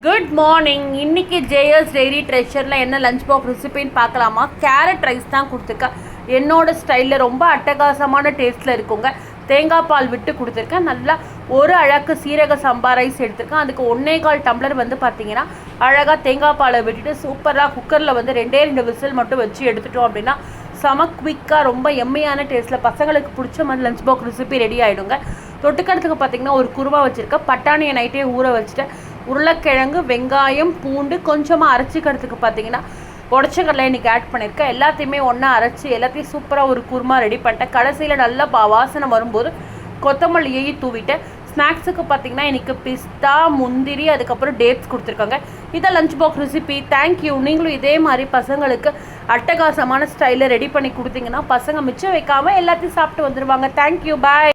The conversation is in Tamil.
Good morning. இன்றைக்கி ஜேஎஸ் டெய்ரி ட்ரெஷரில் என்ன லஞ்ச் பாக்ஸ் ரெசிபின்னு பார்க்கலாமா? கேரட் ரைஸ் தான் கொடுத்துருக்கேன். என்னோடய ஸ்டைலில் ரொம்ப அட்டகாசமான டேஸ்ட்டில் இருக்குங்க. தேங்காய் பால் விட்டு கொடுத்துருக்கேன். நல்லா ஒரு அழகு சீரக சம்பா ரைஸ் எடுத்திருக்கேன். அதுக்கு 1.25 டம்ளர் பார்த்தீங்கன்னா அழகாக தேங்காய் பாலை விட்டுட்டு சூப்பராக குக்கரில் 2 விசில் மட்டும் வச்சு எடுத்துட்டோம் அப்படின்னா செம குவிக்காக ரொம்ப எம்மையான டேஸ்ட்டில் பசங்களுக்கு பிடிச்ச மாதிரி லஞ்ச் பாக்ஸ் ரெசிபி ரெடி ஆகிடுங்க. தொட்டுக்கிறதுக்கு பார்த்திங்கன்னா ஒரு குருமா வச்சுருக்கேன். பட்டாணியை நைட்டே ஊற வச்சுட்டேன். உருளைக்கிழங்கு, வெங்காயம், பூண்டு கொஞ்சமாக அரைச்சிக்கிறதுக்கு பார்த்தீங்கன்னா உடச்ச கடலை இன்றைக்கி ஆட் பண்ணியிருக்கேன். எல்லாத்தையுமே ஒன்றா அரைச்சி எல்லாத்தையும் சூப்பராக ஒரு குருமா ரெடி பண்ணிட்டேன். கடைசியில் நல்லா வாசனை வரும்போது கொத்தமல்லியை தூவிட்டேன். ஸ்நாக்ஸுக்கு பார்த்தீங்கன்னா இன்றைக்கி பிஸ்தா, முந்திரி, அதுக்கப்புறம் டேட்ஸ் கொடுத்துருக்காங்க. இதை லஞ்ச் பாக்ஸ் ரெசிபி. தேங்க்யூ. நீங்களும் இதே மாதிரி பசங்களுக்கு அட்டகாசமான ஸ்டைலில் ரெடி பண்ணி கொடுத்தீங்கன்னா பசங்க மிச்சம் வைக்காமல் எல்லாத்தையும் சாப்பிட்டு வந்துடுவாங்க. தேங்க்யூ. பாய்.